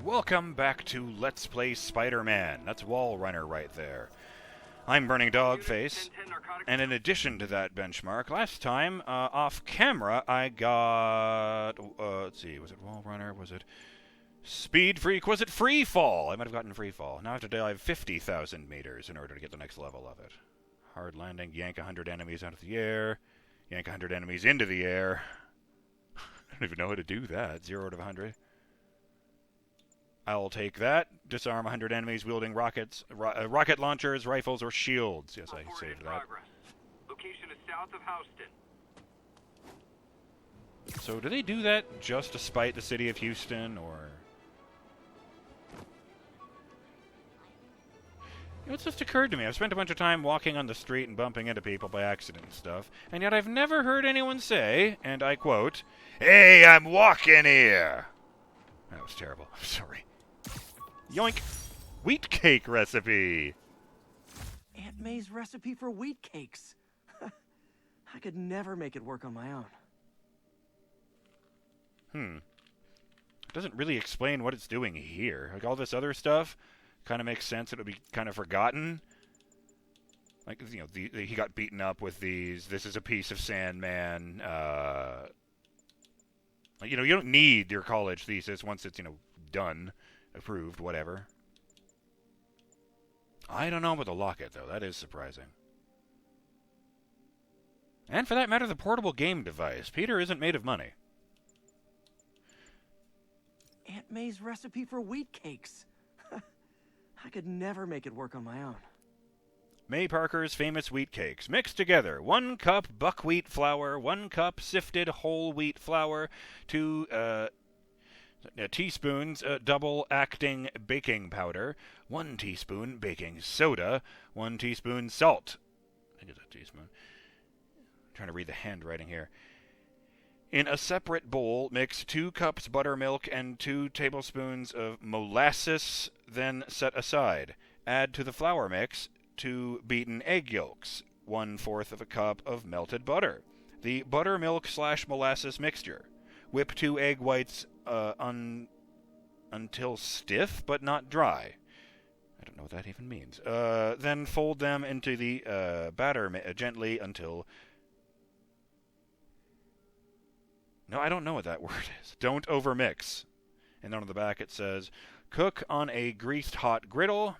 Welcome back to Let's Play Spider-Man. That's Wall Runner right there. I'm BurningDogFace, and in addition to that benchmark, last time, off camera, I got... let's see, was it Wall Runner? Was it Speed Freak? Was it Free Fall? I might have gotten Free Fall. Now I have to dive 50,000 meters in order to get the next level of it. Hard landing, yank 100 enemies out of the air, yank 100 enemies into the air. I don't even know how to do that. 0 to 100. I'll take that. Disarm 100 enemies wielding rockets, rocket launchers, rifles, or shields. Yes, I saved that. Location is south of Houston. So do they do that just to spite the city of Houston, or... You know, it's just occurred to me. I've spent a bunch of time walking on the street and bumping into people by accident and stuff, and yet I've never heard anyone say, and I quote, "Hey, I'm walking here!" That was terrible. I'm sorry. Yoink! Wheat cake recipe! Aunt May's recipe for wheat cakes. I could never make it work on my own. It doesn't really explain what it's doing here. Like, all this other stuff kind of makes sense. It would be kind of forgotten. Like, you know, he got beaten up with these. This is a piece of Sandman. You know, you don't need your college thesis once it's, you know, done. Approved, whatever. I don't know about the locket, though. That is surprising. And for that matter, the portable game device. Peter isn't made of money. Aunt May's recipe for wheat cakes. I could never make it work on my own. May Parker's famous wheat cakes. Mixed together. 1 cup buckwheat flour, 1 cup sifted whole wheat flour, 2 teaspoons double-acting baking powder, 1 teaspoon baking soda, 1 teaspoon salt. I think it's a teaspoon. I'm trying to read the handwriting here. In a separate bowl, mix 2 cups buttermilk and 2 tablespoons of molasses, then set aside. Add to the flour mix 2 beaten egg yolks, 1/4 of a cup of melted butter, the buttermilk/molasses mixture. Whip 2 egg whites until stiff but not dry. I don't know what that even means. Then fold them into the batter gently until... No, I don't know what that word is. Don't overmix. And then on the back it says, cook on a greased hot griddle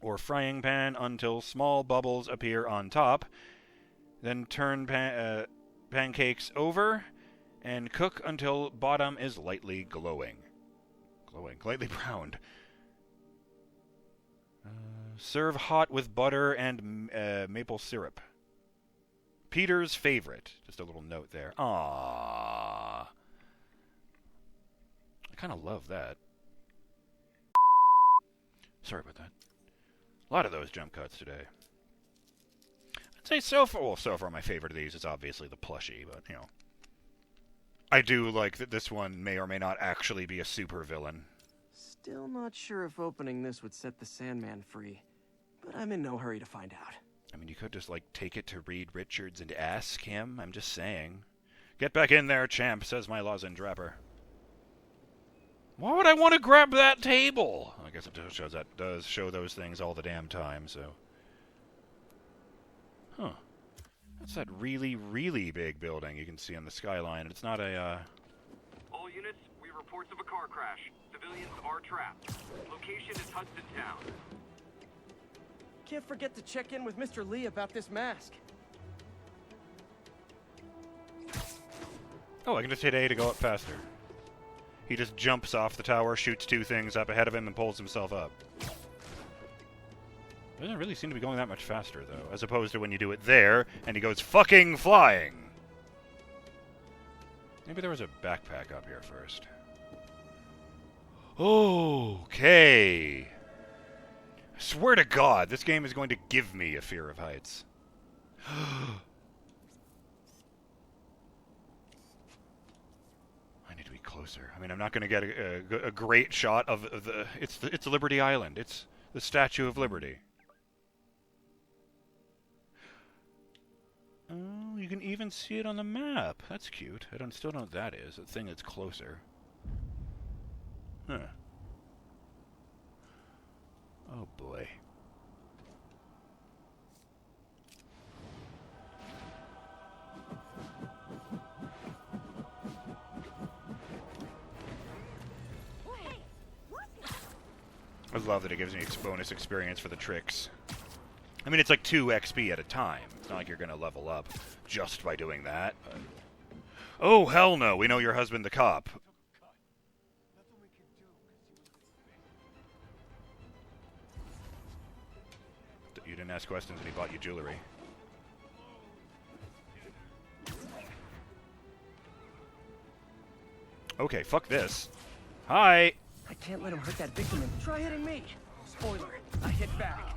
or frying pan until small bubbles appear on top. Then turn pancakes over and cook until bottom is lightly glowing. Lightly browned. Serve hot with butter and maple syrup. Peter's favorite. Just a little note there. Aww. I kind of love that. Sorry about that. A lot of those jump cuts today. I'd say so far my favorite of these is obviously the plushie, but, you know. I do like that this one may or may not actually be a supervillain. Still not sure if opening this would set the Sandman free, but I'm in no hurry to find out. I mean, you could just, like, take it to Reed Richards and ask him. I'm just saying. Get back in there, champ, says my lozenge wrapper. Why would I want to grab that table? I guess it does show those things all the damn time, so... Huh. That's that really, really big building you can see on the skyline. It's not a, All units, we have reports of a car crash. Civilians are trapped. Location is Hudson Town. Can't forget to check in with Mr. Lee about this mask. Oh, I can just hit A to go up faster. He just jumps off the tower, shoots 2 things up ahead of him, and pulls himself up. Doesn't really seem to be going that much faster, though, as opposed to when you do it there, and he goes fucking flying! Maybe there was a backpack up here first. Okay! I swear to God, this game is going to give me a fear of heights. I need to be closer. I mean, I'm not going to get a great shot of the... It's Liberty Island. It's the Statue of Liberty. Oh, you can even see it on the map. That's cute. Still don't know what that is. The thing that's closer. Huh. I love that it gives me bonus experience for the tricks. I mean, it's like 2 XP at a time. It's not like you're gonna level up just by doing that. Oh, hell no. We know your husband the cop. You didn't ask questions and he bought you jewelry. Okay, fuck this. Hi! I can't let him hurt that victim and try hitting me. Spoiler, I hit back.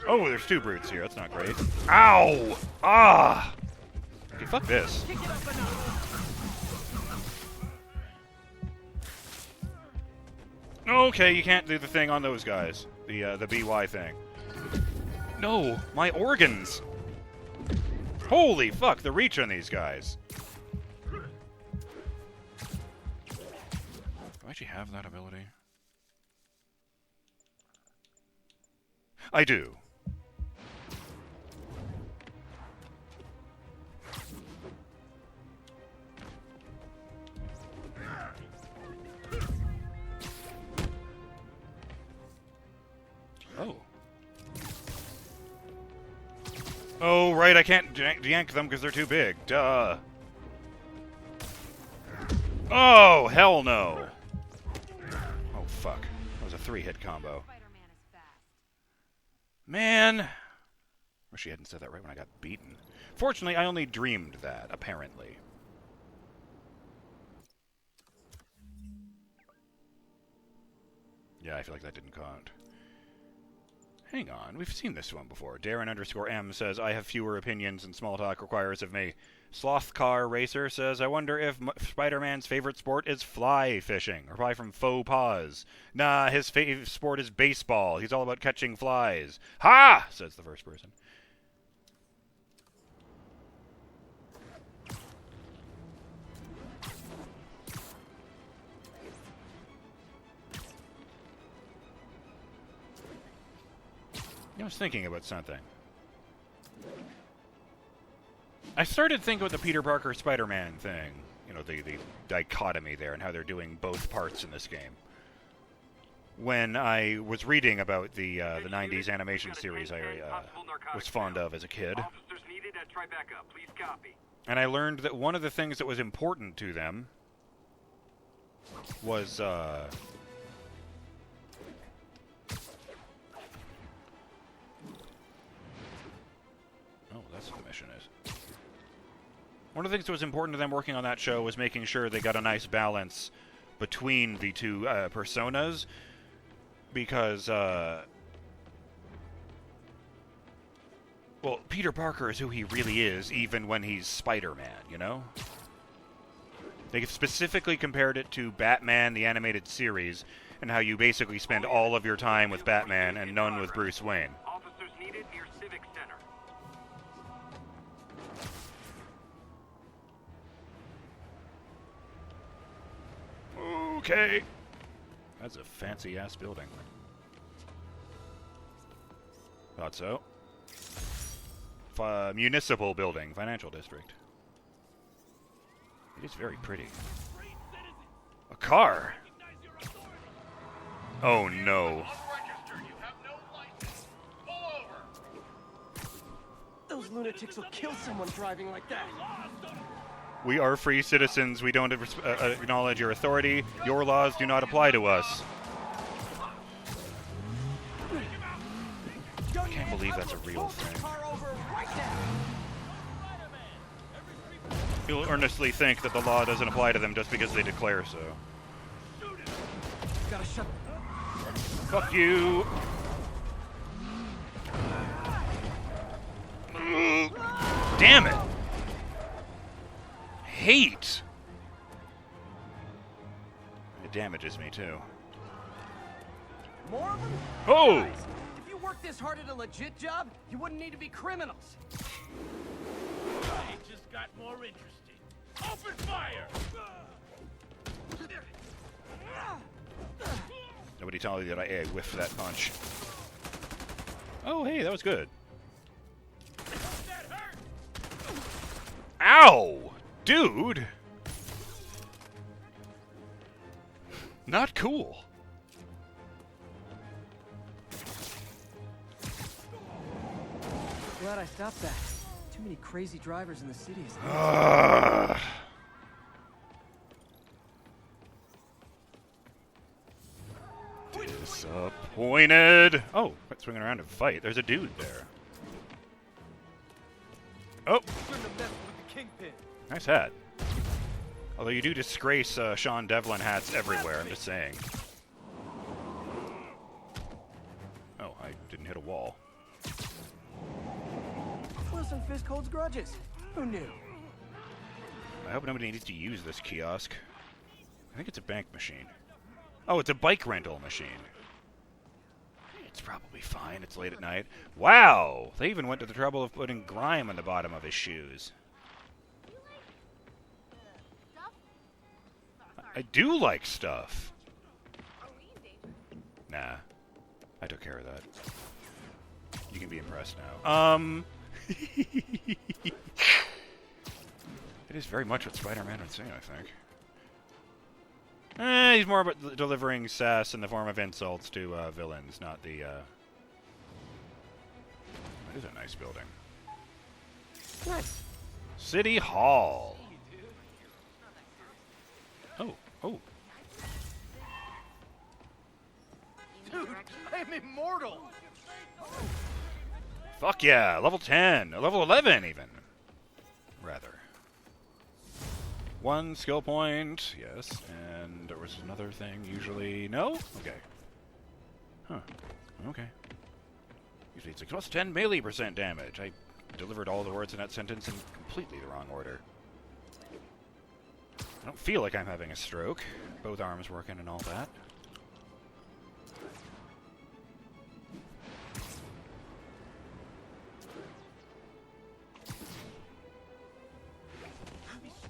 Oh, there's 2 brutes here. That's not great. Ow! Ah! Okay, fuck this. Kick it up enough. Okay, you can't do the thing on those guys. The BY thing. No, my organs! Holy fuck, the reach on these guys. Do I actually have that ability? I do. Oh. Oh, right, I can't yank them because they're too big. Duh. Oh, hell no. Oh, fuck. That was a 3-hit combo. Man. Wish she hadn't said that right when I got beaten. Fortunately, I only dreamed that, apparently. Yeah, I feel like that didn't count. Hang on, we've seen this one before. Darren_M says, I have fewer opinions than small talk requires of me. Slothcar Racer says, I wonder if Spider-Man's favorite sport is fly fishing. Reply from Faux Paws. Nah, his favorite sport is baseball. He's all about catching flies. Ha! Says the first person. I was thinking about something. I started thinking about the Peter Parker Spider-Man thing. You know, the dichotomy there and how they're doing both parts in this game. When I was reading about the 90s animation series I was fond of as a kid. And I learned that one of the things that was important to them was... That's what the mission is. One of the things that was important to them working on that show was making sure they got a nice balance between the 2 personas, because, well, Peter Parker is who he really is, even when he's Spider-Man, you know? They specifically compared it to Batman, the animated series, and how you basically spend all of your time with Batman and none with Bruce Wayne. Okay. That's a fancy-ass building. Thought so. Municipal building, financial district. It is very pretty. A car? Oh no. Those lunatics will kill someone driving like that. We are free citizens. We don't acknowledge your authority. Your laws do not apply to us. I can't believe that's a real thing. You'll earnestly think that the law doesn't apply to them just because they declare so. Gotta shut. Fuck you. Damn it. Hate. It damages me too. More of them? Oh! Guys, if you worked this hard at a legit job, you wouldn't need to be criminals. It just got more interesting. Open fire! Nobody tell me that I whiffed that punch. Oh, hey, that was good. That hurt! Ow! Dude! Not cool. glad I stopped that. Too many crazy drivers in the city. Disappointed. Oh, quit swinging around and fight. There's a dude there. Oh, Shouldn't have messed with the kingpin. nice hat. Although you do disgrace Sean Devlin hats everywhere, I'm just saying. Oh, I didn't hit a wall. Wilson Fisk holds grudges. Who knew? I hope nobody needs to use this kiosk. I think it's a bank machine. Oh, it's a bike rental machine. It's probably fine. It's late at night. Wow! They even went to the trouble of putting grime on the bottom of his shoes. I do like stuff. Nah. I took care of that. You can be impressed now. It is very much what Spider-Man would say, I think. He's more about delivering sass in the form of insults to villains, not the, That is a nice building. Nice. City Hall. Oh, oh. Dude, I'm immortal. Fuck yeah, level 10, level 11 even. Rather. 1 skill point, yes, and there was another thing, usually, no? Okay. Huh, okay. Usually it's like, plus 10 melee % damage. I delivered all the words in that sentence in completely the wrong order. I don't feel like I'm having a stroke. Both arms working and all that.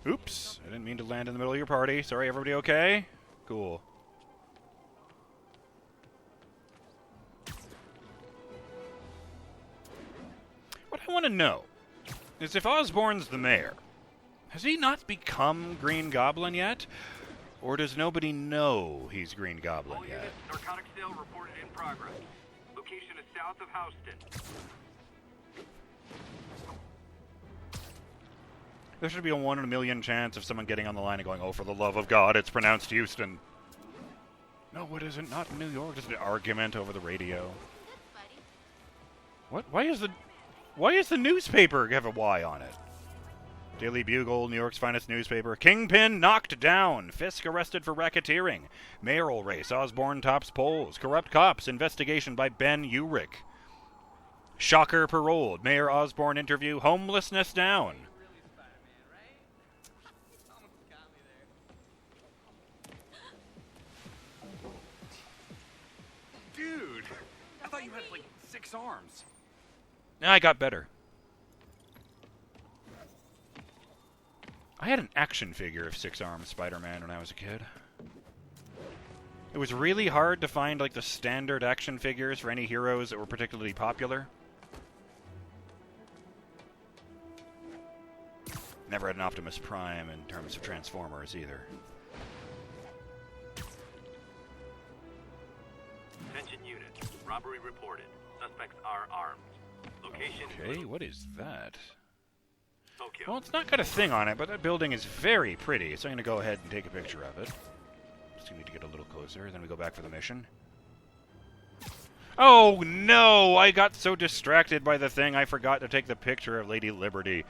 Oops, I didn't mean to land in the middle of your party. Sorry, everybody okay? Cool. What I want to know is if Osborn's the mayor, has he not become Green Goblin yet? Or does nobody know he's Green Goblin All yet? units, narcotic sale reported in progress. Location is south of Houston. There should be a 1 in a million chance of someone getting on the line and going, oh, for the love of God, it's pronounced Houston. No, it isn't. Not in New York. Just an argument over the radio. What? Why is the newspaper have a Y on it? Daily Bugle, New York's finest newspaper. Kingpin knocked down. Fisk arrested for racketeering. Mayoral race. Osborn tops polls. Corrupt cops. Investigation by Ben Urich. Shocker paroled. Mayor Osborn interview. Homelessness down. Dude, I thought you had like 6 arms. I got better. I had an action figure of 6-armed Spider-Man when I was a kid. It was really hard to find like the standard action figures for any heroes that were particularly popular. Never had an Optimus Prime in terms of Transformers either. Attention unit. Robbery reported. Suspects are armed. Location. Okay, what is that? Tokyo. Well, it's not got a thing on it, but that building is very pretty, so I'm going to go ahead and take a picture of it. Just need to get a little closer, then we go back for the mission. Oh, no! I got so distracted by the thing, I forgot to take the picture of Lady Liberty.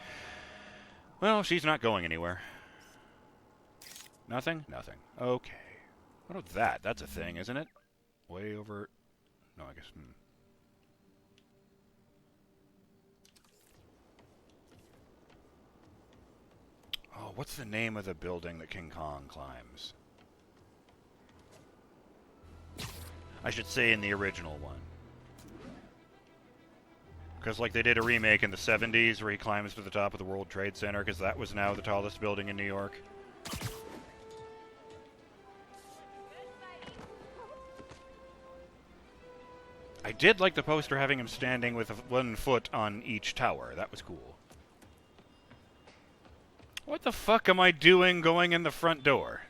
Well, she's not going anywhere. Nothing? Nothing. Okay. What about that? That's a thing, isn't it? Way over... No, I guess... Oh, what's the name of the building that King Kong climbs? I should say in the original one. Because like they did a remake in the 70s where he climbs to the top of the World Trade Center because that was now the tallest building in New York. I did like the poster having him standing with 1 foot on each tower. That was cool. What the fuck am I doing going in the front door?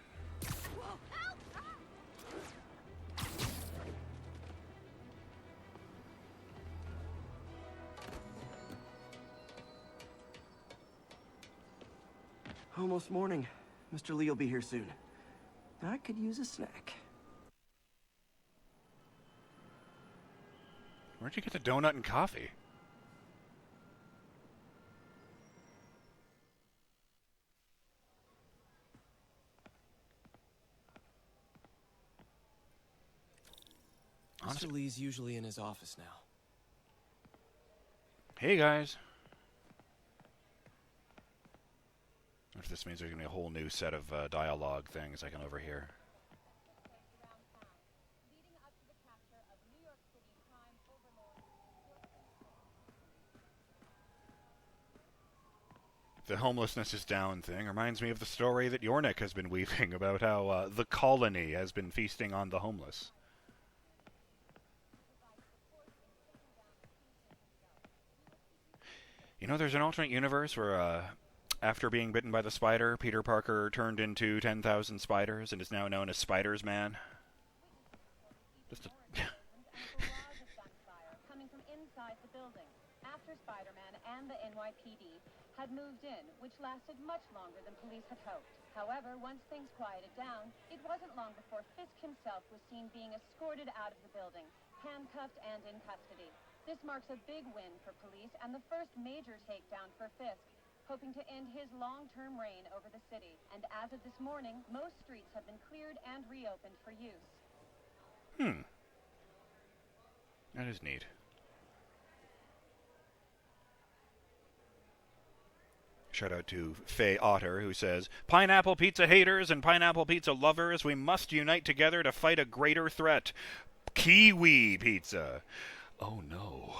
Almost morning. Mr. Lee will be here soon. I could use a snack. Where'd you get the donut and coffee? Mr. Lee's usually in his office now. Hey, guys. If this means there's going to be a whole new set of dialogue things I can overhear. The homelessness is down thing reminds me of the story that Yornik has been weaving about how the colony has been feasting on the homeless. You know, there's an alternate universe where, after being bitten by the spider, Peter Parker turned into 10,000 spiders and is now known as Spiders Man. Just a... coming from inside the building after Spider-Man and the NYPD had moved in, which lasted much longer than police had hoped. However, once things quieted down, it wasn't long before Fisk himself was seen being escorted out of the building, handcuffed and in custody. This marks a big win for police and the first major takedown for Fisk, hoping to end his long-term reign over the city. And as of this morning, most streets have been cleared and reopened for use. That is neat. Shout out to Faye Otter, who says, "Pineapple pizza haters and pineapple pizza lovers, we must unite together to fight a greater threat. Kiwi pizza." Oh no.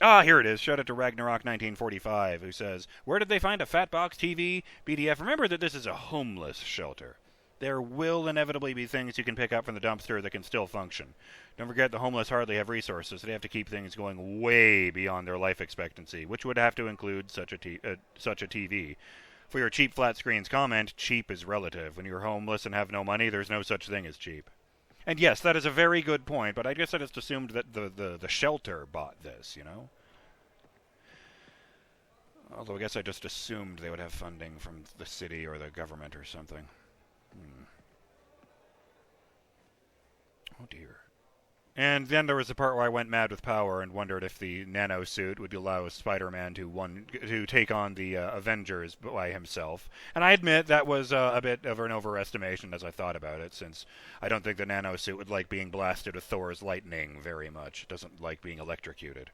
Ah, here it is. Shout out to Ragnarok1945, who says, "Where did they find a fat box TV? BDF, remember that this is a homeless shelter. There will inevitably be things you can pick up from the dumpster that can still function. Don't forget the homeless hardly have resources. They have to keep things going way beyond their life expectancy, which would have to include such a TV. For your cheap flat screens comment, cheap is relative. When you're homeless and have no money, there's no such thing as cheap." And yes, that is a very good point, but I guess I just assumed that the shelter bought this, you know? Although I guess I just assumed they would have funding from the city or the government or something. Oh dear. And then there was the part where I went mad with power and wondered if the nano suit would allow Spider-Man to take on the Avengers by himself. And I admit that was a bit of an overestimation as I thought about it, since I don't think the nano suit would like being blasted with Thor's lightning very much. It doesn't like being electrocuted.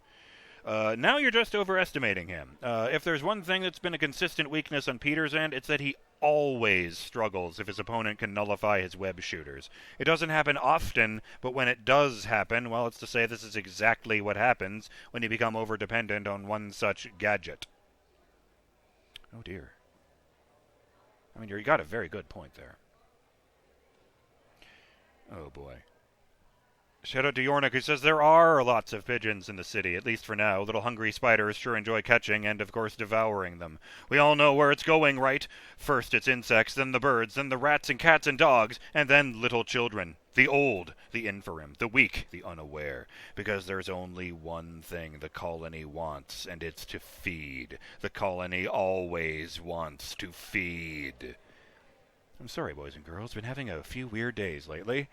Now you're just overestimating him. If there's one thing that's been a consistent weakness on Peter's end, it's that he always struggles if his opponent can nullify his web shooters. It doesn't happen often, but when it does happen, well, it's to say this is exactly what happens when you become over-dependent on one such gadget. Oh dear. I mean, you got a very good point there. Oh boy. Shout out to Yornik, who says there are lots of pigeons in the city, at least for now. Little hungry spiders sure enjoy catching and, of course, devouring them. We all know where it's going, right? First it's insects, then the birds, then the rats and cats and dogs, and then little children. The old, the infirm, the weak, the unaware. Because there's only one thing the colony wants, and it's to feed. The colony always wants to feed. I'm sorry, boys and girls. Been having a few weird days lately.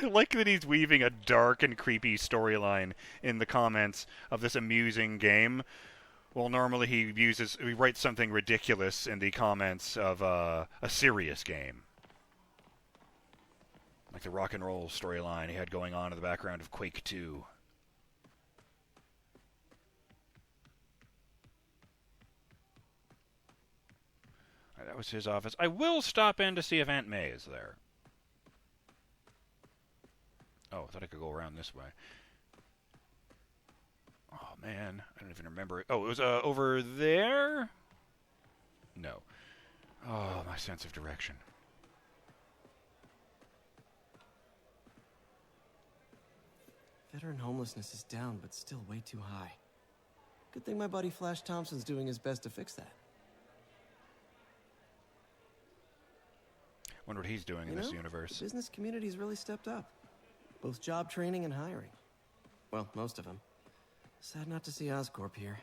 I like that he's weaving a dark and creepy storyline in the comments of this amusing game. Well, normally he writes something ridiculous in the comments of a serious game. Like the rock and roll storyline he had going on in the background of Quake 2. That was his office. I will stop in to see if Aunt May is there. Oh, I thought I could go around this way. Oh, man. I don't even remember it. Oh, it was over there? No. Oh, my sense of direction. Veteran homelessness is down, but still way too high. Good thing my buddy Flash Thompson's doing his best to fix that. Wonder what he's doing in this universe. The business community's really stepped up. Both job training and hiring. Well, most of them. Sad not to see Oscorp here.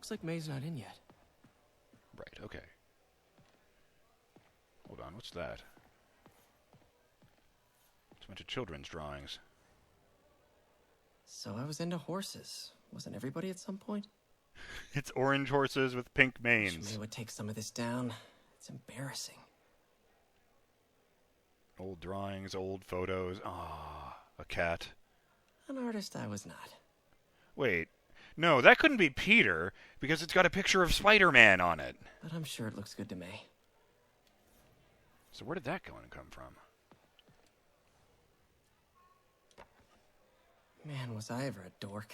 Looks like May's not in yet. Right, okay. Hold on, what's that? It's a bunch of children's drawings. So I was into horses. Wasn't everybody at some point? It's orange horses with pink Wish manes. May would take some of this down. It's embarrassing. Old drawings, old photos. Ah, a cat. An artist I was not. Wait, no, that couldn't be Peter, because it's got a picture of Spider-Man on it. But I'm sure it looks good to May. So where did that go and come from? Man, was I ever a dork.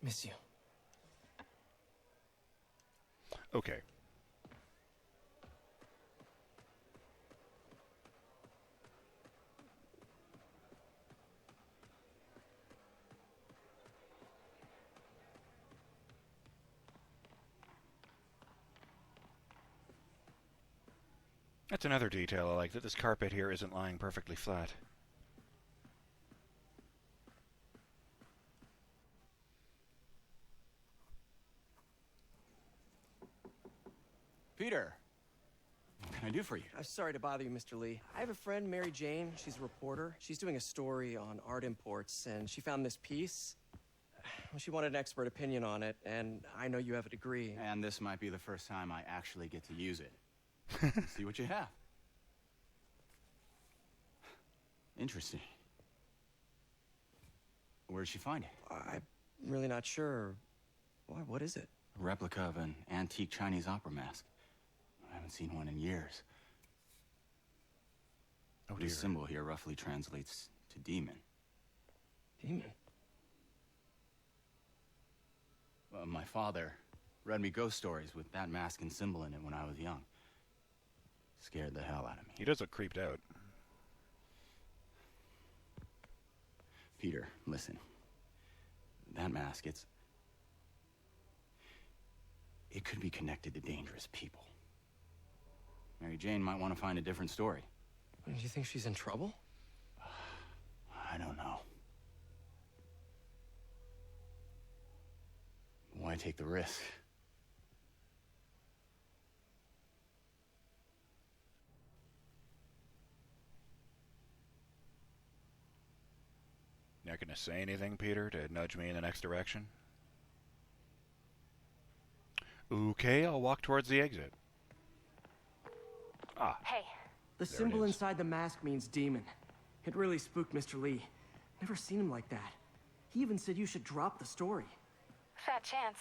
Miss you. Okay. That's another detail I like, that this carpet here isn't lying perfectly flat. Peter, what can I do for you? I'm sorry to bother you, Mr. Lee. I have a friend, Mary Jane. She's a reporter. She's doing a story on art imports, and she found this piece. She wanted an expert opinion on it, and I know you have a degree. And this might be the first time I actually get to use it. See what you have. Interesting. Where'd she find it? I'm really not sure. Why, what is it? A replica of an antique Chinese opera mask. I haven't seen one in years. Oh, The dear. symbol here roughly translates to demon. Demon? My father read me ghost stories with that mask and symbol in it when I was young. Scared the hell out of me. He does look creeped out. Peter, listen. That mask, it could be connected to dangerous people. Mary Jane might want to find a different story. Do you think she's in trouble? I don't know. Why take the risk? You're not going to say anything, Peter, to nudge me in the next direction? Okay, I'll walk towards the exit. Ah, Hey, The There it symbol is. inside the mask means demon. It really spooked Mr. Lee. Never seen him like that. He even said you should drop the story. Fat chance.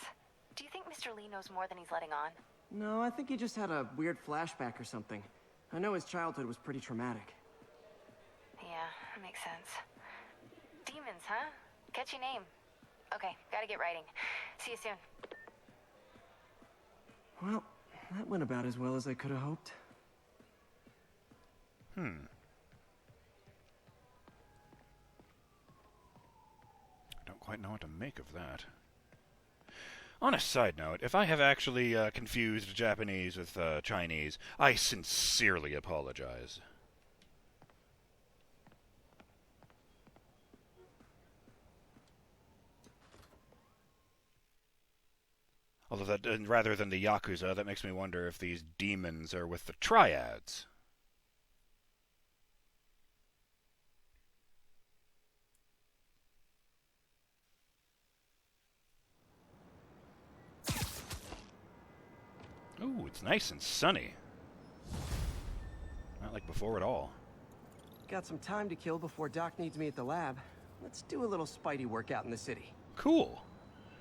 Do you think Mr. Lee knows more than he's letting on? No, I think he just had a weird flashback or something. I know his childhood was pretty traumatic. Yeah, that makes sense. Demons, huh? Catchy name. Okay, gotta get writing. See you soon. Well, that went about as well as I could have hoped. don't quite know what to make of that. On a side note, if I have actually confused Japanese with Chinese, I sincerely apologize. Although that, rather than the Yakuza, that makes me wonder if these demons are with the triads. Ooh, it's nice and sunny. Not like before at all. Got some time to kill before Doc needs me at the lab. Let's do a little Spidey workout in the city. Cool.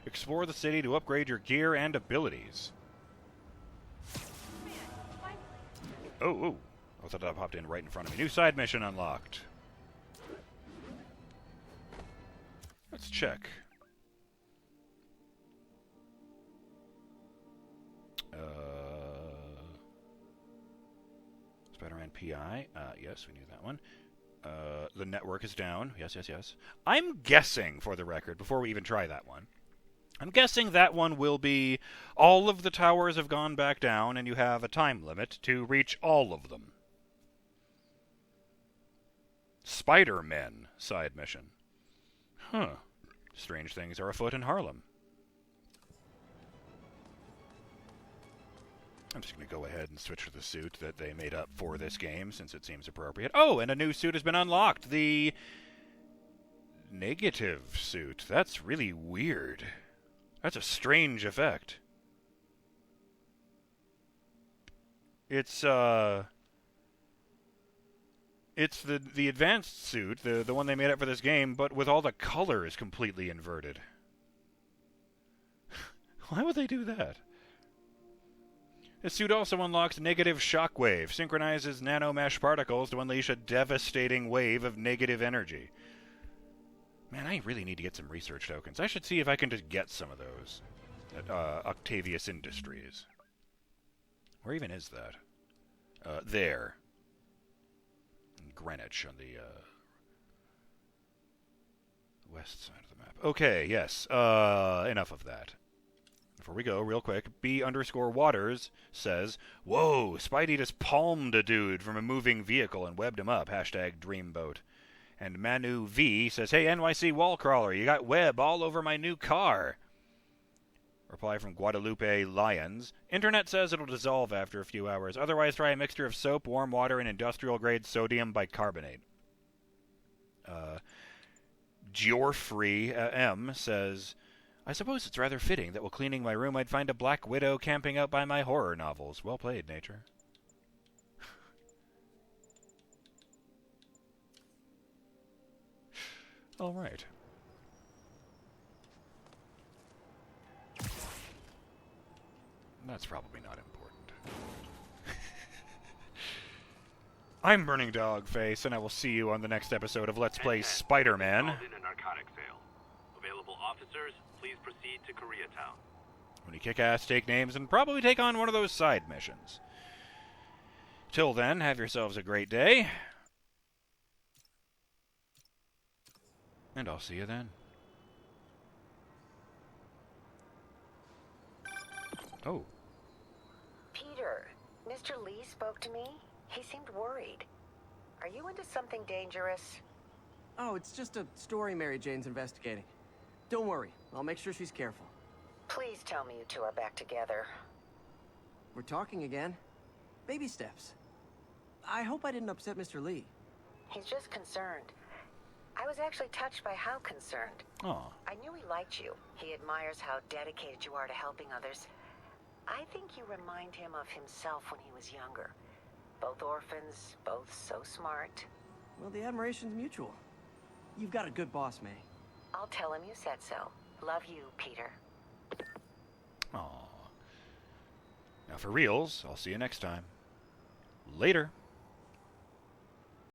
Explore the city to upgrade your gear and abilities. Oh. I thought that popped in right in front of me. New side mission unlocked. Let's check. Spider-Man PI. Yes, we knew that one. The network is down. Yes. I'm guessing, for the record, before we even try that one, I'm guessing that one will be all of the towers have gone back down and you have a time limit to reach all of them. Spider-Men side mission. Huh. Strange things are afoot in Harlem. I'm just going to go ahead and switch to the suit that they made up for this game, since it seems appropriate. Oh, and a new suit has been unlocked. The negative suit. That's really weird. That's a strange effect. It's the advanced suit, the one they made up for this game, but with all the colors completely inverted. Why would they do that? The suit also unlocks negative shockwave, synchronizes nanomesh particles to unleash a devastating wave of negative energy. Man, I really need to get some research tokens. I should see if I can just get some of those at Octavius Industries. Where even is that? There. In Greenwich on the west side of the map. Okay, yes. Enough of that. Before we go, real quick, B_Waters says, "Whoa, Spidey just palmed a dude from a moving vehicle and webbed him up. #Dreamboat. And Manu V says, "Hey, NYC Wallcrawler, you got web all over my new car." Reply from Guadalupe Lyons. "Internet says it'll dissolve after a few hours. Otherwise, try a mixture of soap, warm water, and industrial-grade sodium bicarbonate." Geoffrey M says, "I suppose it's rather fitting that while cleaning my room I'd find a black widow camping out by my horror novels. Well played, nature." All right. That's probably not important. I'm BurningDogFace, and I will see you on the next episode of Let's Play Spider-Man. In a narcotic sale. Available officers, please proceed to Koreatown. When you kick ass, take names, and probably take on one of those side missions. Till then, have yourselves a great day. And I'll see you then. Oh. Peter, Mr. Lee spoke to me. He seemed worried. Are you into something dangerous? Oh, it's just a story Mary Jane's investigating. Don't worry, I'll make sure she's careful. Please tell me you two are back together. We're talking again. Baby steps. I hope I didn't upset Mr. Lee. He's just concerned. I was actually touched by how concerned. Aw. I knew he liked you. He admires how dedicated you are to helping others. I think you remind him of himself when he was younger. Both orphans, both so smart. Well, the admiration's mutual. You've got a good boss, May. I'll tell him you said so. Love you, Peter. Aw. Now for reals, I'll see you next time. Later.